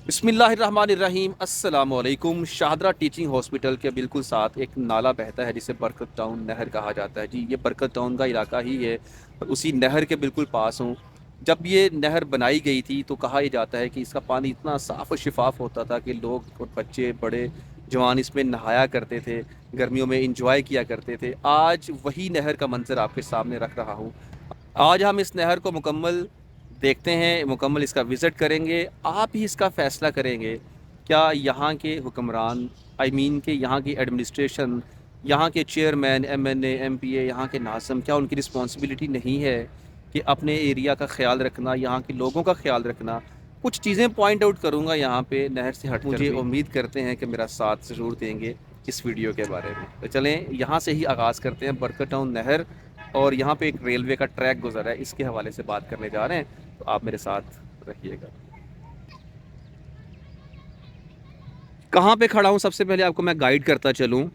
बिस्मिल्लाहिर्रहमानिर्रहीम। अस्सलाम वालेकुम। शाहदरा टीचिंग हॉस्पिटल के बिल्कुल साथ एक नाला बहता है जिसे बरकत टाउन नहर कहा जाता है। जी, ये बरकत टाउन का इलाका ही है और उसी नहर के बिल्कुल पास हूँ। जब ये नहर बनाई गई थी तो कहा यह जाता है कि इसका पानी इतना साफ़ और शिफाफ होता था कि लोग और बच्चे बड़े जवान इसमें नहाया करते थे, गर्मियों में इंजॉय किया करते थे। आज वही नहर का मंजर आपके सामने रख रहा हूँ। आज हम इस नहर को मुकम्मल देखते हैं, मुकम्मल इसका विज़िट करेंगे। आप ही इसका फ़ैसला करेंगे क्या यहाँ के हुक्मरान, के यहाँ की एडमिनिस्ट्रेशन, यहाँ के चेयरमैन, एमएनए, एमपीए, यहाँ के नाज़िम, क्या उनकी रिस्पॉन्सिबिलिटी नहीं है कि अपने एरिया का ख्याल रखना, यहाँ के लोगों का ख्याल रखना। कुछ चीज़ें पॉइंट आउट करूँगा यहाँ पे नहर से हट कर। मुझे उम्मीद करते हैं कि मेरा साथ ज़रूर देंगे इस वीडियो के बारे में। तो चलें यहाँ से ही आगाज़ करते हैं। बरकत टाउन नहर और यहाँ पे एक रेलवे का ट्रैक गुजरा है, इसके हवाले से बात करने जा रहे हैं, तो आप मेरे साथ रहिएगा। कहाँ पे खड़ा हूँ सबसे पहले आपको मैं गाइड करता चलूँ।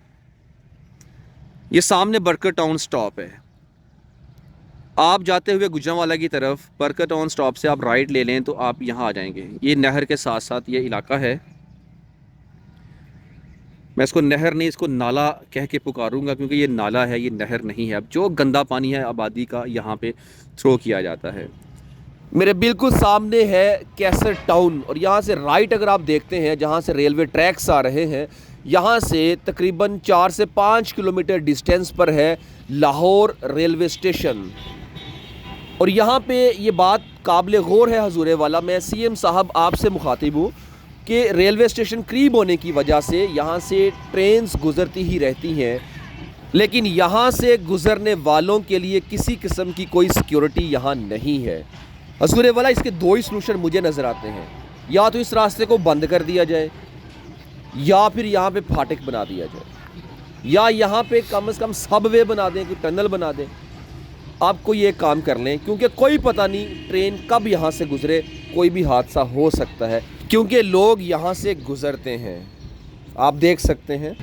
ये सामने बरकत टाउन स्टॉप है। आप जाते हुए गुजरांवाला की तरफ बरकत टाउन स्टॉप से आप राइट ले लें तो आप यहाँ आ जाएंगे। ये नहर के साथ साथ ये इलाका है। मैं इसको नहर नहीं, इसको नाला कह के पुकारूंगा क्योंकि ये नाला है, ये नहर नहीं है। अब जो गंदा पानी है आबादी का यहाँ पे थ्रो किया जाता है। मेरे बिल्कुल सामने है कैसर टाउन और यहाँ से राइट अगर आप देखते हैं जहाँ से रेलवे ट्रैक्स आ रहे हैं, यहाँ से तकरीबन 4 से 5 किलोमीटर डिस्टेंस पर है लाहौर रेलवे स्टेशन। और यहाँ पे ये बात काबिल गौर है हजूर वाला, मैं सीएम साहब आपसे मुखातिब हूँ कि रेलवे स्टेशन करीब होने की वजह से यहाँ से ट्रेन्स गुज़रती ही रहती हैं, लेकिन यहाँ से गुज़रने वालों के लिए किसी किस्म की कोई सिक्योरिटी यहाँ नहीं है। हजूर वाला इसके दो ही सलूशन मुझे नज़र आते हैं, या तो इस रास्ते को बंद कर दिया जाए या फिर यहाँ पे फाटक बना दिया जाए, या यहाँ पे कम से कम सबवे बना दें, कोई टनल बना दें। आपको ये काम कर लें क्योंकि कोई पता नहीं ट्रेन कब यहाँ से गुज़रे, कोई भी हादसा हो सकता है क्योंकि लोग यहाँ से गुज़रते हैं। आप देख सकते हैं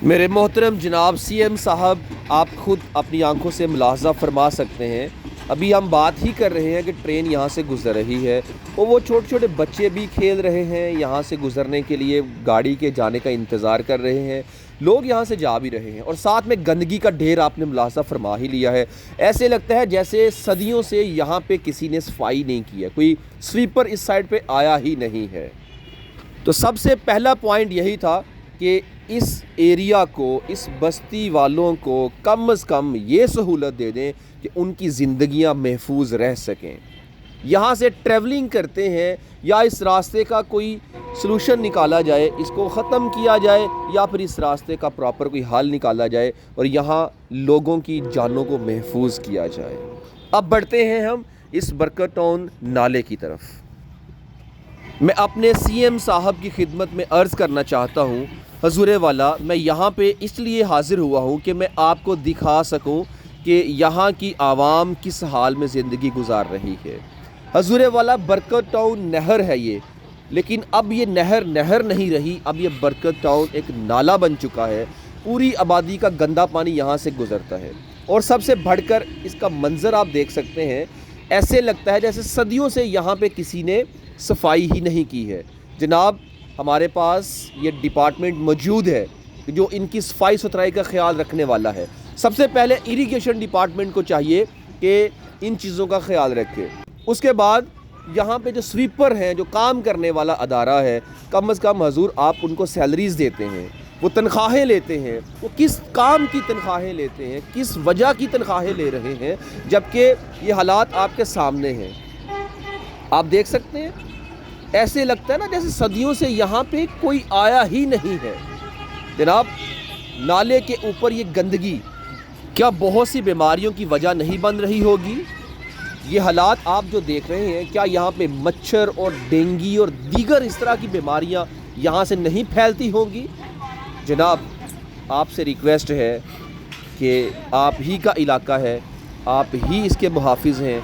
मेरे मोहतरम जनाब सीएम साहब, आप खुद अपनी आंखों से मुलाहजा फरमा सकते हैं। अभी हम बात ही कर रहे हैं कि ट्रेन यहाँ से गुज़र रही है और वो छोटे छोटे बच्चे भी खेल रहे हैं, यहाँ से गुज़रने के लिए गाड़ी के जाने का इंतज़ार कर रहे हैं। लोग यहाँ से जा भी रहे हैं और साथ में गंदगी का ढेर आपने मुलाहजा फरमा ही लिया है। ऐसे लगता है जैसे सदियों से यहाँ पे किसी ने सफाई नहीं की है, कोई स्वीपर इस साइड पे आया ही नहीं है। तो सबसे पहला पॉइंट यही था कि इस एरिया को, इस बस्ती वालों को कम से कम ये सहूलत दे दें कि उनकी ज़िंदगियाँ महफूज रह सकें। यहाँ से ट्रैवलिंग करते हैं या इस रास्ते का कोई सलूशन निकाला जाए, इसको ख़त्म किया जाए, या फिर इस रास्ते का प्रॉपर कोई हल निकाला जाए और यहाँ लोगों की जानों को महफूज किया जाए। अब बढ़ते हैं हम इस बरकत टाउन नाले की तरफ। मैं अपने सीएम साहब की खिदमत में अर्ज़ करना चाहता हूँ हजूर वाला, मैं यहाँ पे इसलिए हाज़िर हुआ हूँ कि मैं आपको दिखा सकूँ कि यहाँ की आवाम किस हाल में ज़िंदगी गुजार रही है। हजूर वाला बरकत टाउन नहर है ये, लेकिन अब ये नहर नहीं रही, अब ये बरकत टाउन एक नाला बन चुका है। पूरी आबादी का गंदा पानी यहाँ से गुज़रता है और सबसे बढ़कर इसका मंज़र आप देख सकते हैं, ऐसे लगता है जैसे सदियों से यहाँ पे किसी ने सफाई ही नहीं की है। जनाब, हमारे पास ये डिपार्टमेंट मौजूद है जो इनकी सफाई सुथराई का ख्याल रखने वाला है। सबसे पहले इरिगेशन डिपार्टमेंट को चाहिए कि इन चीज़ों का ख्याल रखे। उसके बाद यहाँ पे जो स्वीपर हैं, जो काम करने वाला अदारा है, कम से कम हजूर आप उनको सैलरीज़ देते हैं, वो तनख्वाहें लेते हैं, वो किस काम की तनख्वाहें लेते हैं, किस वजह की तनख्वाहें ले रहे हैं, जबकि ये हालात आपके सामने हैं। आप देख सकते हैं, ऐसे लगता है ना जैसे सदियों से यहाँ पे कोई आया ही नहीं है। जनाब, नाले के ऊपर ये गंदगी क्या बहुत सी बीमारियों की वजह नहीं बन रही होगी? ये हालात आप जो देख रहे हैं, क्या यहाँ पे मच्छर और डेंगू और दीगर इस तरह की बीमारियाँ यहाँ से नहीं फैलती होंगी? जनाब, आपसे रिक्वेस्ट है कि आप ही का इलाका है, आप ही इसके मुहाफिज हैं।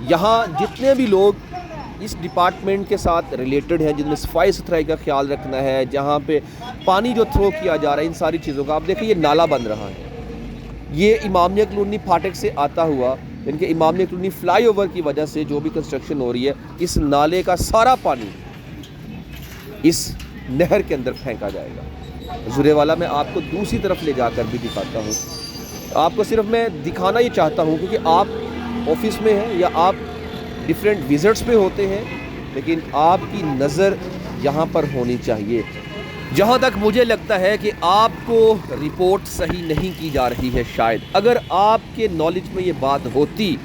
यहाँ जितने भी लोग इस डिपार्टमेंट के साथ रिलेटेड हैं, जिनमें सफाई सुथराई का ख्याल रखना है, जहाँ पे पानी जो थ्रो किया जा रहा है, इन सारी चीज़ों का आप देखिए, ये नाला बन रहा है। ये इमामिया कॉलोनी फाटक से आता हुआ, इनके इमामिया कॉलोनी फ्लाईओवर की वजह से जो भी कंस्ट्रक्शन हो रही है, इस नाले का सारा पानी اس نہر کے اندر پھینکا جائے گا۔ حضور والا میں آپ کو دوسری طرف لے جا کر بھی دکھاتا ہوں، آپ کو صرف میں دکھانا یہ چاہتا ہوں کیونکہ آپ آفس میں ہیں یا آپ ڈیفرنٹ وزٹس پہ ہوتے ہیں، لیکن آپ کی نظر یہاں پر ہونی چاہیے۔ جہاں تک مجھے لگتا ہے کہ آپ کو رپورٹ صحیح نہیں کی جا رہی ہے، شاید اگر آپ کے نالج میں یہ بات ہوتی،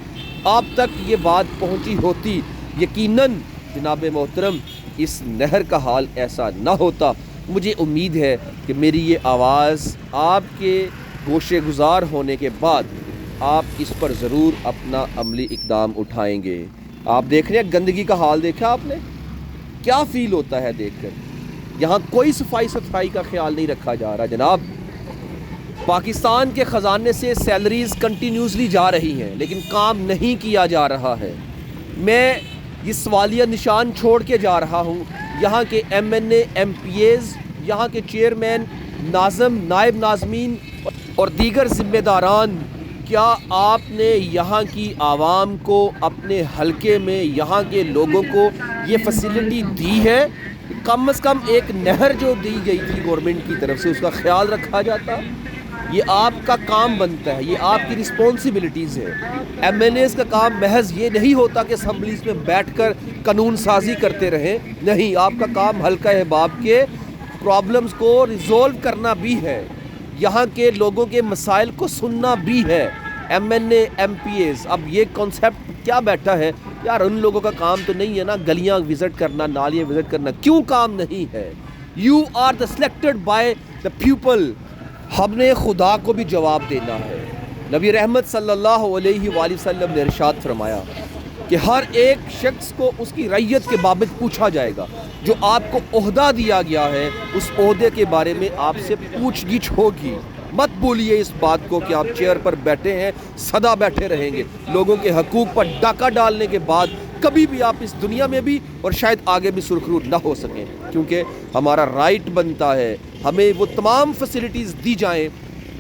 آپ تک یہ بات پہنچی ہوتی، یقیناً جناب محترم اس نہر کا حال ایسا نہ ہوتا۔ مجھے امید ہے کہ میری یہ آواز آپ کے گوشے گزار ہونے کے بعد آپ اس پر ضرور اپنا عملی اقدام اٹھائیں گے۔ آپ دیکھ رہے ہیں گندگی کا حال، دیکھا آپ نے؟ کیا فیل ہوتا ہے دیکھ کر؟ یہاں کوئی صفائی ستھرائی کا خیال نہیں رکھا جا رہا جناب۔ پاکستان کے خزانے سے سیلریز کنٹینیوسلی جا رہی ہیں لیکن کام نہیں کیا جا رہا ہے۔ میں یہ سوالیہ نشان چھوڑ کے جا رہا ہوں، یہاں کے ایم این اے، ایم پی ایز، یہاں کے چیئرمین، ناظم، نائب ناظمین اور دیگر ذمہ داران، کیا آپ نے یہاں کی عوام کو، اپنے حلقے میں یہاں کے لوگوں کو یہ فیسلٹی دی ہے؟ کم از کم ایک نہر جو دی گئی تھی گورنمنٹ کی طرف سے، اس کا خیال رکھا جاتا؟ یہ آپ کا کام بنتا ہے، یہ آپ کی رسپانسبلٹیز ہے۔ ایم این ایز کا کام محض یہ نہیں ہوتا کہ اسمبلیز میں بیٹھ کر قانون سازی کرتے رہیں، نہیں، آپ کا کام حلقہ احباب کے پرابلمز کو ریزولو کرنا بھی ہے، یہاں کے لوگوں کے مسائل کو سننا بھی ہے۔ ایم این اے، ایم پی ایز، اب یہ کانسیپٹ کیا بیٹھا ہے یار، ان لوگوں کا کام تو نہیں ہے نا گلیاں وزٹ کرنا، نالیاں وزٹ کرنا، کیوں کام نہیں ہے؟ You are the selected by the people. ہم نے خدا کو بھی جواب دینا ہے۔ نبی رحمت صلی اللہ علیہ وآلہ وسلم نے ارشاد فرمایا کہ ہر ایک شخص کو اس کی رعیت کے بابت پوچھا جائے گا، جو آپ کو عہدہ دیا گیا ہے اس عہدے کے بارے میں آپ سے پوچھ گچھ ہوگی۔ مت بولیے اس بات کو کہ آپ چیئر پر بیٹھے ہیں سدا بیٹھے رہیں گے، لوگوں کے حقوق پر ڈاکہ ڈالنے کے بعد کبھی بھی آپ اس دنیا میں بھی اور شاید آگے بھی سرخرو نہ ہو سکیں، کیونکہ ہمارا رائٹ بنتا ہے ہمیں وہ تمام فیسلٹیز دی جائیں،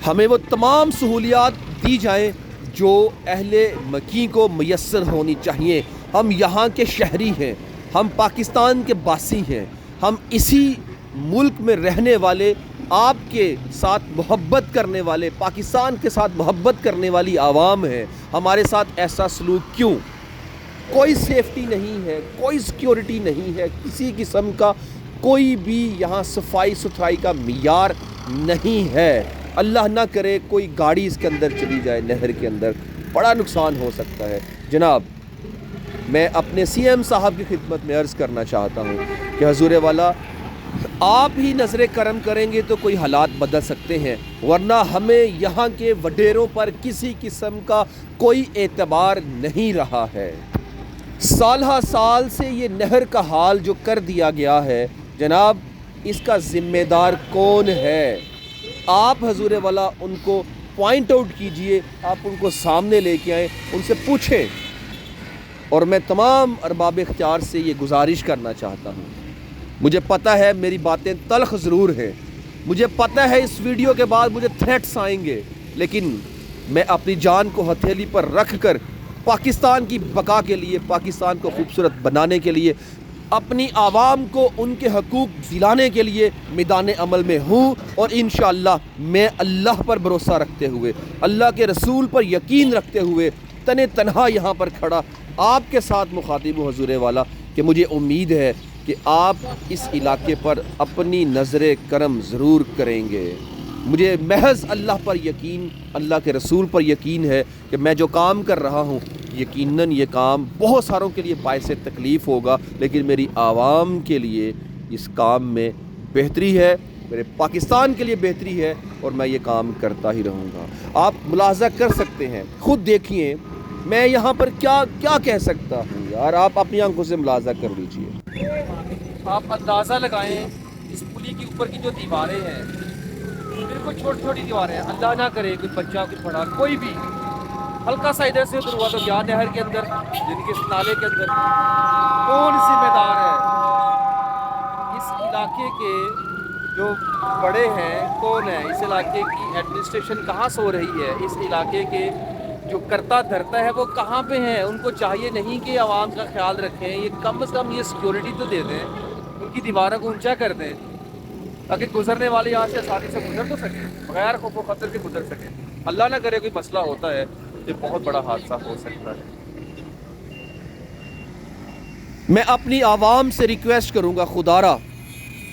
ہمیں وہ تمام سہولیات دی جائیں جو اہل مکین کو میسر ہونی چاہیے۔ ہم یہاں کے شہری ہیں، ہم پاکستان کے باسی ہیں، ہم اسی ملک میں رہنے والے، آپ کے ساتھ محبت کرنے والے، پاکستان کے ساتھ محبت کرنے والی عوام ہیں۔ ہمارے ساتھ ایسا سلوک کیوں؟ کوئی سیفٹی نہیں ہے، کوئی سیکیورٹی نہیں ہے، کسی قسم کا کوئی بھی یہاں صفائی ستھرائی کا معیار نہیں ہے۔ اللہ نہ کرے کوئی گاڑی اس کے اندر چلی جائے نہر کے اندر، بڑا نقصان ہو سکتا ہے۔ جناب، میں اپنے سی ایم صاحب کی خدمت میں عرض کرنا چاہتا ہوں کہ حضور والا آپ ہی نظر کرم کریں گے تو کوئی حالات بدل سکتے ہیں، ورنہ ہمیں یہاں کے وڈیروں پر کسی قسم کا کوئی اعتبار نہیں رہا ہے۔ سالہ سال سے یہ نہر کا حال جو کر دیا گیا ہے جناب، اس کا ذمہ دار کون ہے؟ آپ حضور والا ان کو پوائنٹ آؤٹ کیجئے، آپ ان کو سامنے لے کے آئیں، ان سے پوچھیں۔ اور میں تمام ارباب اختیار سے یہ گزارش کرنا چاہتا ہوں، مجھے پتہ ہے میری باتیں تلخ ضرور ہیں، مجھے پتہ ہے اس ویڈیو کے بعد مجھے تھریٹس آئیں گے، لیکن میں اپنی جان کو ہتھیلی پر رکھ کر پاکستان کی بقا کے لیے، پاکستان کو خوبصورت بنانے کے لیے، اپنی عوام کو ان کے حقوق دلانے کے لیے میدان عمل میں ہوں، اور انشاءاللہ میں اللہ پر بھروسہ رکھتے ہوئے، اللہ کے رسول پر یقین رکھتے ہوئے تنے تنہا یہاں پر کھڑا آپ کے ساتھ مخاطب ہوں حضور والا، کہ مجھے امید ہے کہ آپ اس علاقے پر اپنی نظر کرم ضرور کریں گے۔ مجھے محض اللہ پر یقین، اللہ کے رسول پر یقین ہے کہ میں جو کام کر رہا ہوں یقیناً یہ کام بہت ساروں کے لیے باعث تکلیف ہوگا، لیکن میری عوام کے لیے اس کام میں بہتری ہے، میرے پاکستان کے لیے بہتری ہے، اور میں یہ کام کرتا ہی رہوں گا۔ آپ ملاحظہ کر سکتے ہیں، خود دیکھیے میں یہاں پر کیا کہہ سکتا ہوں یار، آپ اپنی آنکھوں سے ملاحظہ کر لیجئے۔ آپ اندازہ لگائیں اس پلی کے اوپر کی جو دیواریں ہیں، بالکل چھوٹی چھوٹی دیواریں ہیں، اللہ نہ کرے کوئی بچہ کوئی بڑا کوئی بھی ہلکا سا ادھر سے ادھر ہوا تو کیا نہر کے اندر، یعنی کہ اس نالے کے اندر کون ذمہ دار ہے؟ اس علاقے کے جو بڑے ہیں کون ہیں؟ اس علاقے کی ایڈمنسٹریشن کہاں سو رہی ہے؟ اس علاقے کے جو کرتا دھرتا ہے وہ کہاں پہ ہیں؟ ان کو چاہیے نہیں کہ عوام کا خیال رکھیں، یہ کم از کم یہ سیکیورٹی تو دے دیں۔ उनकी दीवारों को ऊंचा कर दें ताकि गुजरने वाले यहाँ से आसानी से गुजर तो सके, बगैर खौफ व खतर के गुजर सके। अल्लाह ना करे कोई मसला होता है तो बहुत बड़ा हादसा हो सकता है। मैं अपनी आवाम से रिक्वेस्ट करूँगा, खुदारा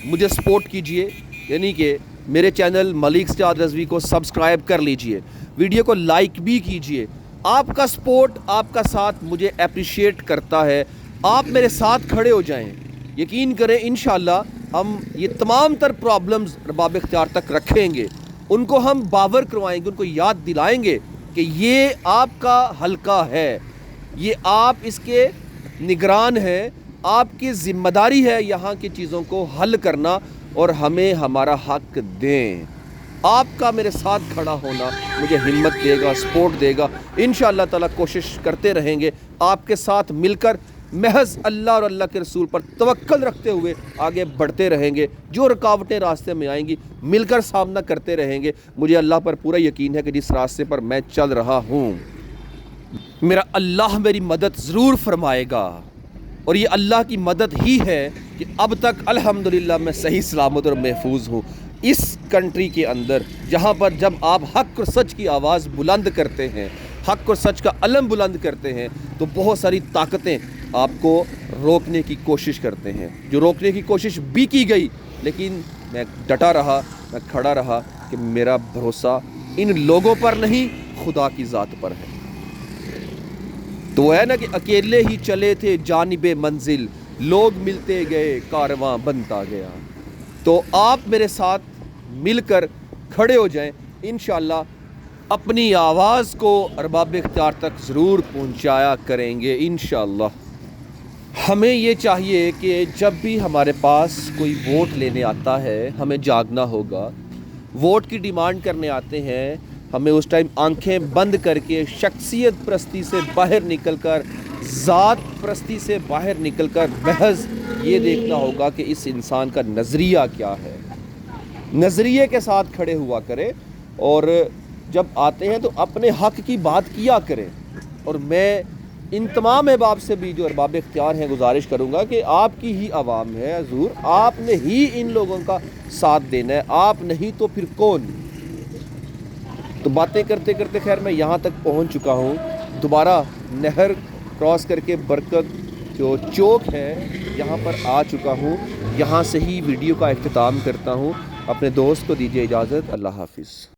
मुझे सपोर्ट कीजिए, यानी कि मेरे चैनल मलिक सज्जाद रज़वी को सब्सक्राइब कर लीजिए, वीडियो को लाइक भी कीजिए। आपका सपोर्ट, आपका साथ मुझे अप्रिशिएट करता है। आप मेरे साथ खड़े हो जाएं, यकीन करें इंशाअल्लाह हम ये तमाम तर प्रॉब्लम्स अरबाब इख्तियार तक रखेंगे, उनको हम बावर करवाएंगे, उनको याद दिलाएंगे कि ये आपका हल्का है, ये आप इसके निगरान हैं, आपकी ज़िम्मेदारी है यहाँ की चीज़ों को हल करना और हमें हमारा हक दें। आपका मेरे साथ खड़ा होना मुझे हिम्मत देगा, सपोर्ट देगा। इंशाअल्लाह ताला कोशिश करते रहेंगे आपके साथ मिलकर, महज अल्लाह और अल्लाह के रसूल पर तवक्कल रखते हुए आगे बढ़ते रहेंगे। जो रुकावटें रास्ते में आएंगी मिलकर सामना करते रहेंगे। मुझे अल्लाह पर पूरा यकीन है कि जिस रास्ते पर मैं चल रहा हूँ मेरा अल्लाह मेरी मदद ज़रूर फरमाएगा, और ये अल्लाह की मदद ही है कि अब तक अल्हम्दुलिल्लाह मैं सही सलामत और महफूज हूँ इस कंट्री के अंदर, जहाँ पर जब आप हक़ और सच की आवाज़ बुलंद करते हैं, हक़ और सच का अलम बुलंद करते हैं, तो बहुत सारी ताकतें आपको रोकने की कोशिश करते हैं। जो रोकने की कोशिश भी की गई, लेकिन मैं डटा रहा, मैं खड़ा रहा कि मेरा भरोसा इन लोगों पर नहीं, खुदा की ज़ात पर है। तो है ना कि अकेले ही चले थे जानिबे मंजिल, लोग मिलते गए कारवां बनता गया। तो आप मेरे साथ मिलकर खड़े हो जाएं, इंशाअल्लाह अपनी आवाज़ को अरबाब इख्तियार तक ज़रूर पहुंचाया करेंगे इंशाअल्लाह। हमें ये चाहिए कि जब भी हमारे पास कोई वोट लेने आता है हमें जागना होगा। वोट की डिमांड करने आते हैं, हमें उस टाइम आंखें बंद करके शख्सियत परस्ती से बाहर निकलकर, ज़ात परस्ती से बाहर निकलकर महज ये देखना होगा कि इस इंसान का नज़रिया क्या है। नज़रिए के साथ खड़े हुआ करें और जब आते हैं तो अपने हक़ की बात किया करें। और मैं इन तमाम अहबाब से भी जो अरबाब इख्तियार हैं गुजारिश करूँगा कि आपकी ही आवाम है हजूर, आपने ही इन लोगों का साथ देना है, आप नहीं तो फिर कौन। तो बातें करते करते खैर मैं यहाँ तक पहुँच चुका हूँ। दोबारा नहर क्रॉस करके बरकत जो चौक है यहाँ पर आ चुका हूँ। यहाँ से ही वीडियो का इख्तिताम करता हूँ। अपने दोस्त को दीजिए इजाज़त। अल्लाह हाफिज़।